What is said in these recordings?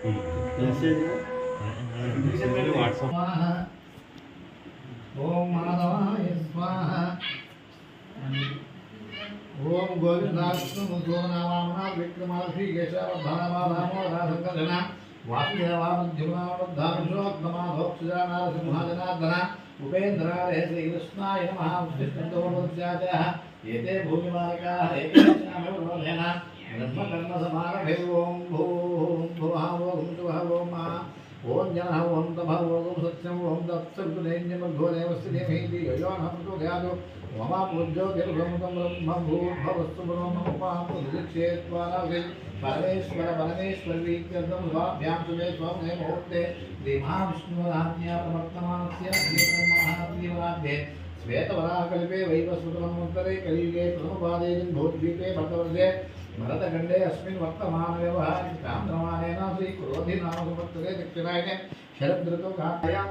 ओम माधवाय स्वाहा ओम गोविंदाष्टमुखो नामाना विक्रमार्षि केशवधामाधामोधासंकर्षणा वासुदेवामध्यमावद्धारुषोत्तमाधोक्षजानारसिंहाजनार्दना उपेन्द्राय श्रीकृष्णाय नमः विष्णुदोर्वस्याजः एते भूमिमार्गाः एकेशामेवरोधेन ब्रह्मकर्मसमारभे ओम भुवः ओम शुभः ओम ओम जनः ओम तभः ओम सत्यम् ओम दत्सर्गुदैन्यमघोदेवस्थितिमेति ययोनः प्रचोदयात् ममा पूज्यो गिर्भमुतं ब्रह्मभूर्भवस्तु ब्रह्ममुपामुदिक्षेत्वानासि परमेश्वर परमेश्वरीत्यर्थं स्वाभ्यां शुभे स्वमे मुहूर्ते श्रीमहाविष्णुराज्ञा प्रवर्तमानस्य श्रीब्रह्महादेवाध्ये श्वेतवराकल्पे वैवस्वतमन्वन्तरे कलियुगे प्रथमपादे भूद्वीपे भरतवर्षे भरतखण्डे अस्मिन् वर्तमानव्यवहारिकान्द्रमाणेन श्रीक्रोधिनामसंवत्सरे दक्षिणायने शरदृतौ कार्यां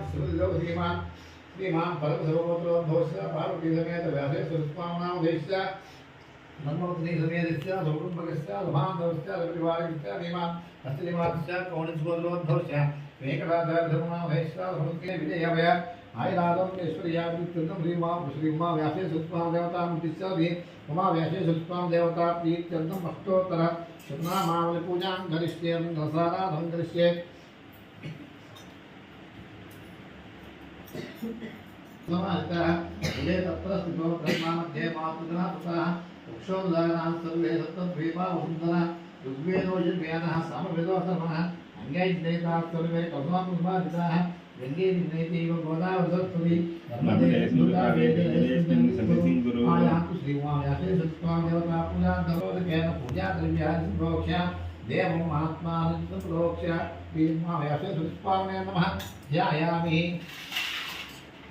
श्रीमान् परमसर्वपुत्रोद्भवस्य पार्वतीसमेत व्यासे सुरस्वामनामधेश्य नन्मोत्नी समेतस्य सौकुम्भकस्य लभान्धवस्य लपरिवारकस्य नीमान् हस्तनिवासस्य कौणिस्वरोद्भवस्य वेङ्कटाचार्यधर्मनामधेश्य समुद्रे विजयभय आयुरादं ऐश्वर्याभिवृद्धिं श्रीमा व्यासे सुरस्वामदेवतामुद्दिश्य उमा व्यासे सुरस्वामदेवता प्रीत्यर्थम् अष्टोत्तर शतनामावलिपूजां करिष्ये दशराधं करिष्ये उदे तत्र स्थितो ब्रह्मामध्ये मातुजना ततः वृक्षोद्धारणां सर्वे सप्तद्वीपा वसुन्धरा ऋग्वेदोषवेदः सामवेदोऽथर्वणः अङ्गैर्देवताः सर्वे कल्पामुद्भासिताः गङ्गे निनैतीव गोदावरी नर्मदे स्मृता वेदे आयातु श्रीवायासे सत्त्वादेवता पूजा दरोदकेन पूजा द्रव्यादि प्रोक्ष्य देवं महात्मानं प्रोक्ष्य श्रीवायासे सत्त्वामे नमः ध्यायामि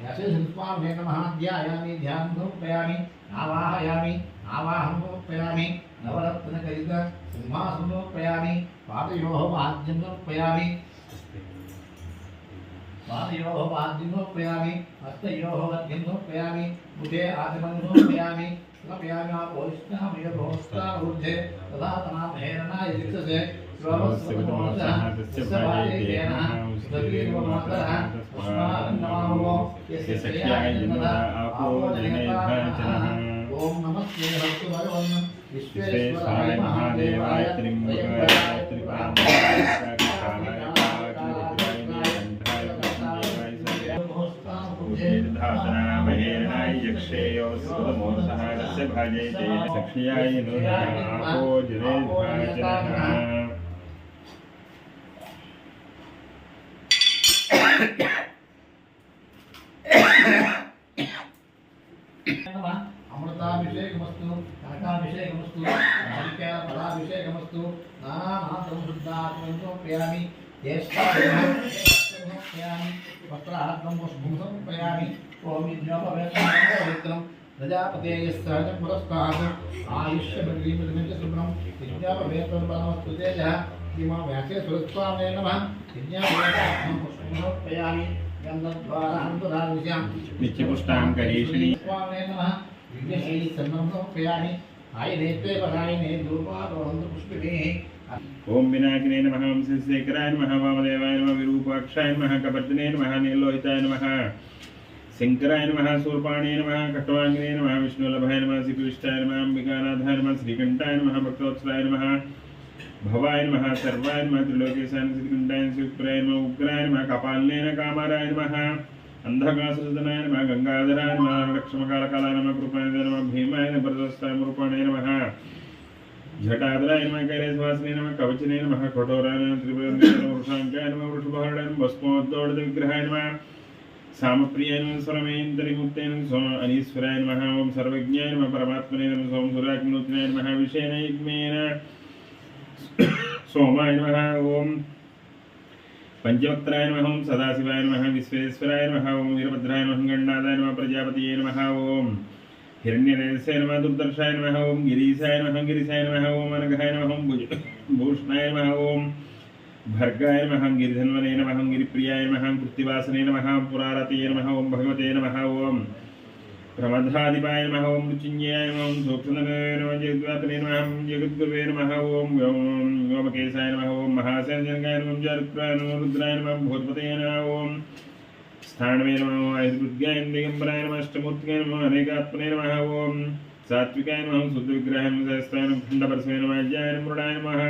यासे सत्त्वामे नमः ध्यायामि ध्यानं समर्पयामि आवाहयामि आवाहनं समर्पयामि नवरत्नकलित सिंहासनं समर्पयामि पादयोः वाद्यं समर्पयामि हस्तयोः वद्यं समर्पयामि मुखे आचमनं समर्पयामि समर्पयामि आपोष्णामयोभोस्ताऊर्ध्वे तथा तनामहेरणाय दिक्षसे स्वस्वतमोषः सवादेतेन स्वकीर्वमातरः अस्मान्नमामो यस्य शक्याय जनः आपो जनेभ्यः ओम नमस्ते हस्तवरवन्नं विश्वेश्वराय महादेवाय त्र्यम्बकाय त्रिकालाय धातनामहेरणाय यक्षेयोस्वतमोषः तस्य भाजयते सख्याय आपो जनेभ्यः अमृताभिषेकमस्तु कनकाभिषेकमस्तु नारिकेलफलाभिषेकमस्तु नानानाथं समर्पयामि ज्येष्ठाभिषेकमर्पयामि पत्रार्थं पुष्पं समर्पयामि ओम यज्ञोपवेतनं प्रजापतेः सहजं पुरस्तात् आयुष्यबद्रीमृतं शुभ्रं यज्ञोपवेतनं परमस्तु तेजः श्रीमा व्यासे सुरस्वामे नमः यज्ञोपवेतनं पुष्पं समर्पयामि नित्यपुष्टां करीषिणी स्वामे नमः विघ्नशैली चन्दनं समर्पयामि आयनेत्वे परायणे धूपारोहन्तु पुष्पिणीः ओम विनायकने नमः ओम शेखराय नमः वामदेवाय नमः विरूपाक्षाय नमः कपर्दिने नमः नीलोहिताय नमः शंकराय नमः शूर्पाणे नमः खट्वांगिने नमः विष्णुवल्लभाय नमः श्रीकृष्णाय नमः अंबिकानाथाय नमः श्रीकंठाय नमः भक्तवत्सलाय नमः भवाय नमः सर्वाय नमः त्रिलोकेशाय श्रीकंठाय शिवप्राय नमः उग्राय नमः कपालने कामाराय नमः अंधकासुरदनाय नमः गंगाधराय नमः लक्ष्मकालकालाय नमः कृपाय नमः भीमाय नमः प्रदस्ताय रूपाणे नमः झटाधराय नमः कैलासवासिने नमः कवचने नमः कठोराय नमः त्रिपुराय नमः वृषांकाय नमः वृषभहरणाय नमः भस्मोद्दोड़ित विग्रहाय नमः सामप्रियाय नमः स्वरमेन्द्रिमुक्ताय नमः अनीश्वराय नमः ओम सर्वज्ञाय नमः परमात्मने नमः सोम सूर्याग्निहोत्राय नमः विषेण यज्ञेन सोमाय नमः ओम पंचवक्त्राय नमः ओम सदाशिवाय नमः विश्वेश्वराय नमः ओम वीरभद्राय नमः गणनाथाय नमः प्रजापतये नमः ओम हिरण्यरेतसे नमः दुर्दर्शाय नमः ओम गिरीशाय नमः गिरिशाय नमः ओम अनघाय नमः ओम भूषणाय नमः ओम भर्गाय नमः गिरिधन्वने नमः गिरिप्रियाय नमः कृत्तिवासने नमः पुरारतये नमः ओम भगवते नमः ओम प्रमथाधिपाय नमः ओम मृत्युंजयाय नमः ओम सूक्ष्मधनाय नमः जगद्व्यापिने नमः ओम जगद्गुरुवे नमः ओम व्योमकेशाय नमः ओम महासेनजनकाय नमः जरुद्राय नमः रुद्राय नमः भूतपतये नमः ओम स्थानवे नमः आयुर्बुद्ध्याय दिगंबराय नमः अष्टमूर्तिकाय नमः अनेकात्मने नमः ओम सात्विकाय नमः शुद्धविग्रहाय नमः सहस्राय नमः खंडपरस्मै नमः अज्ञाय नमः मृडाय नमः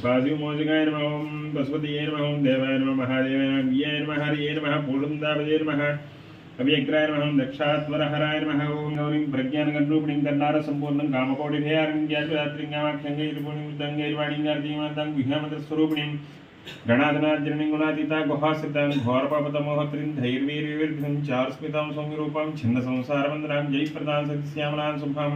वासुमोचकाय नमः ओम पशुपतये नमः ओम देवाय नमः महादेवाय नमः व्याय नमः हरिये नमः पूर्णदावये नमः अव्यग्राय नमः ओम दक्षात्वरहराय नमः ओम गौरीं प्रज्ञानगणरूपिणीं कर्णार सम्पूर्णं कामकोटिभयारण्यज्ञात्रिङ्गामाख्यङ्गैर्पुणीं वृद्धङ्गैर्वाणीङ्गार्दीमातां गुह्यामतस्वरूपिणीं गणाधनार्जनीं गुणातीता गुहास्थितां घोरपापतमोहत्रीं धैर्यवीर्यविर्घ्नं चारुस्मितां सौम्यरूपां छिन्नसंसारवन्दनां जयप्रदां सत्यश्यामलां शुभां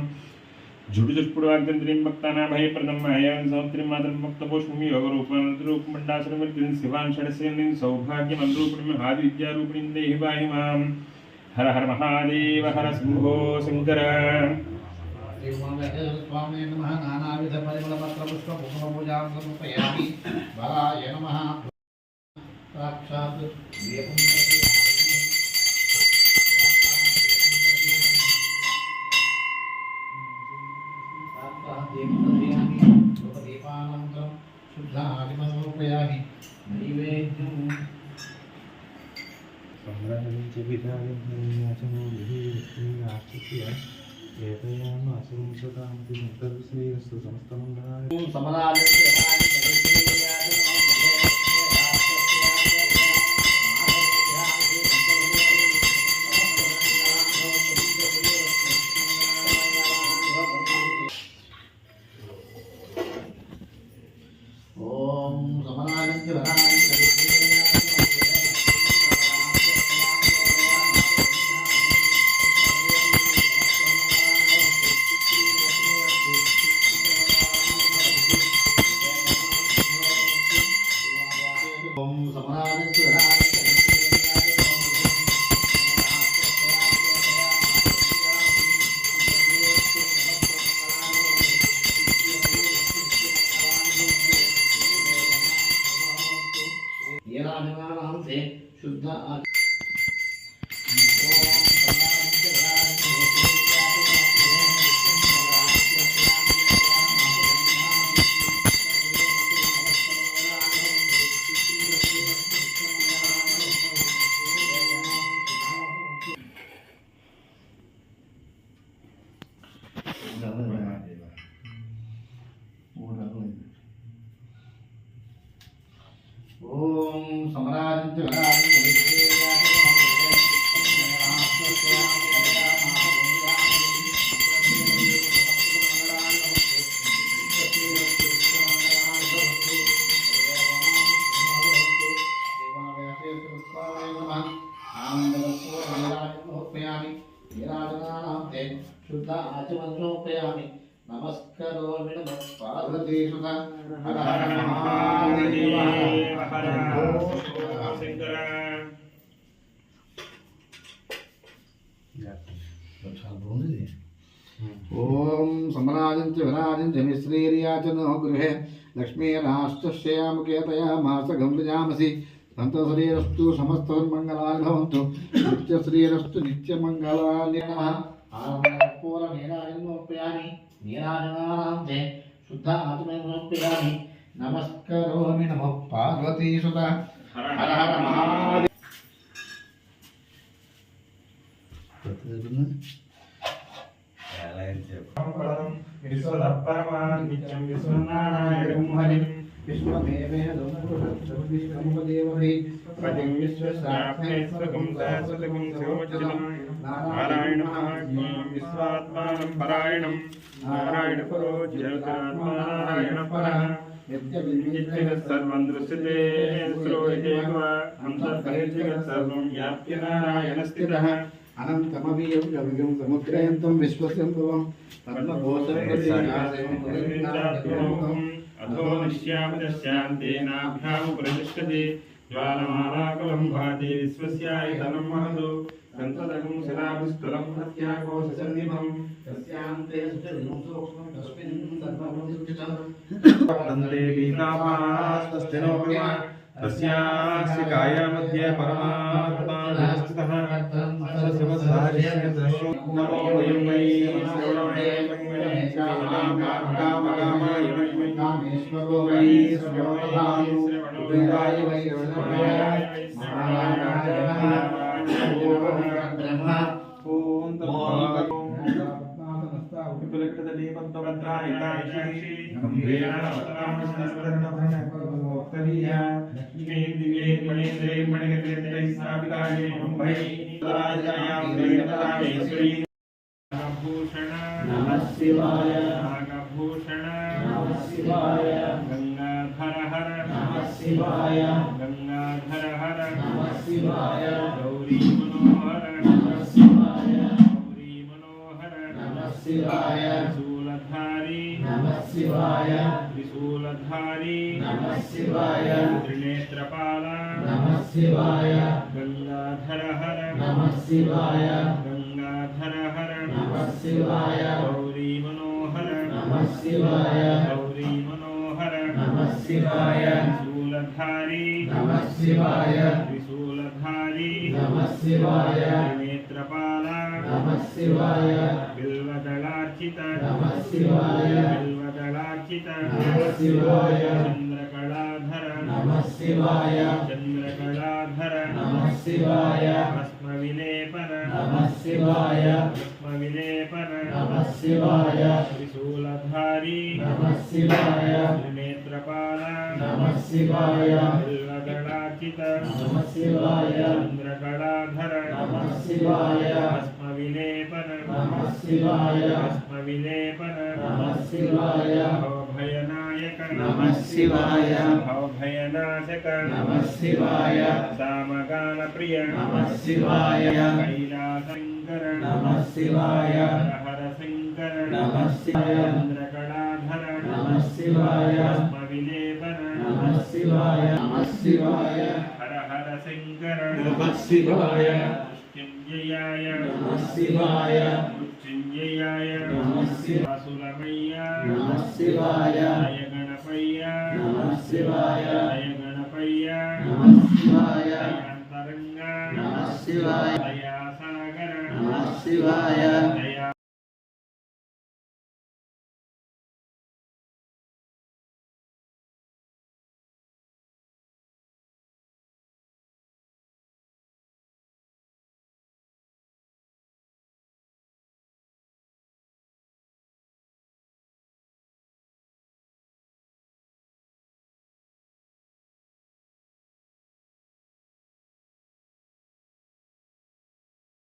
जुडुजुष्पुडवाग्दन्त्रीं भक्तानां भयप्रदं मायां सौत्रीं मातरं भक्तपोष्णीं योगरूपमनन्तरूपमण्डासुरमूर्तिं शिवां षडसेनीं सौभाग्यमनरूपिणीं आदिविद्यारूपिणीं देहि पाहि मां हर हर महादेव हर शम्भो शङ्कर स्वामी नमः नानाविध परिमलपत्रपुष्पपुष्पपूजां समर्पयामि बलाय नमः साक्षात् दीपानन्तरं शुद्धादिमसमर्पयामि नैवेद्यं संग्रहणञ्च विधायचनो विधिराष्ट्रस्य एतयामासुंसतामपि सन्तर्श्रेयस्तु समस्तमङ्गलाय शुद्ध ओम समराजंच शुद्ध आचमनोपयामि नमस्कारोमि नमः पार्वती सुता हर हर महादेव हर शंकर ओम समराजंच विराजंच मिश्रीर्याचनो गृहे लक्ष्मीराष्ट्रश्यामकेतया मासगं विजामसि सन्तशरीरस्तु समस्तमङ्गलानि भवन्तु नित्यश्रीरस्तु नित्यमङ्गलानि नमः पूर्णनीराजनोपयामि नीराजनानां ते शुद्ध आत्मनोपयामि नमस्कारोमि नमः पार्वती सुता हर हर महादेव विश्वदपरमानित्यं विश्वनारायणं हरिं विश्वमेवेदं पुरुषं पतिं विश्वसाक्षैस्वकं शाश्वतं शिवमच्युतं नारायणमाज्ञं विश्वात्मानं परायणं नारायणपरो ज्योतिरात्मारायणपरः नित्यजगत् सर्वं दृश्यते श्रूयते वा अन्तर्बहिर्जगत् सर्वं व्याप्य नारायणस्थितः अनन्तमवीयं जगं समुद्रयन्तं विश्वस्य भवं पद्मभूषणं अथो निश्यामदस्यान्तेनाभ्यामुपरितिष्ठते ज्वालमालाकलं भाति विश्वस्यायतनं महतो संततगुं सदाभिस्तुलं प्रत्याकोशसन्निभं तस्यान्ते सुचरितं सूक्ष्मं तस्मिन् सर्वमुदितं वन्दे पीताम्बरास्तस्तिनोऽपि तस्यास्य कायामध्ये परमात्मा स्थितः सर्वसारिष्यं नमो वयं वै कामकामाय वै कामेश्वरो वै श्रवणदातु उदयाय वै श्रवणाय ब्रह्मा ओम विपुलकृतले पद्मभद्रायकाक्षी गम्भीरावतारमस्तरणभरणोक्तरीया लक्ष्मीं दिव्ये मणेन्द्रे मणिगते स्थापिताये मुम्बै राजायां देवतामेश्वरी नागभूषण नमः शिवाय नागभूषण नमः शिवाय गंगाधर हर नमः शिवाय गंगाधर हर नमः शिवाय गौरी मनोहर नमः शिवाय गौरी मनोहर नमः शिवाय त्रिशूलधारी नमः शिवाय त्रिशूलधारी नमः शिवाय त्रिनेत्रपाल नमः शिवाय गंगाधर हर नमः शिवाय गंगाधर हर नमः शिवाय गौरी मनोहर नमः शिवाय गौरी मनोहर नमः शिवाय त्रिशूलधारी नमः शिवाय त्रिशूलधारी नमः शिवाय त्रिनेत्रपाल नमः शिवाय बिल्वदलार्चित नमः शिवाय बिल्वदलार्चित नमः शिवाय चंद्रकलाधर नमः शिवाय चंद्रकलाधर नमः शिवाय भस्मविलेपन नमः शिवाय भस्मविलेपन नमः शिवाय त्रिशूलधारी नमः शिवाय त्रिनेत्रपाल नमः शिवाय बिल्वदलार्चित नमः शिवाय चंद्रकलाधर नमः शिवाय भस्मविलेपन नमः शिवाय भस्मविलेपन नमः शिवाय भवभयनायक नमः शिवाय भवभयनाशक नमः शिवाय सामगानप्रिय नमः शिवाय कैलासशङ्कर नमः शिवाय हर शङ्कर नमः शिवाय चन्द्रकलाधर नमः शिवाय भस्मविलेपन नमः शिवाय नमः शिवाय हर हर शङ्कर नमः शिवाय मृत्युञ्जयाय नमः शिवाय मृत्युञ्जयाय नमः शिवाय वासुरमय्य नमः शिवाय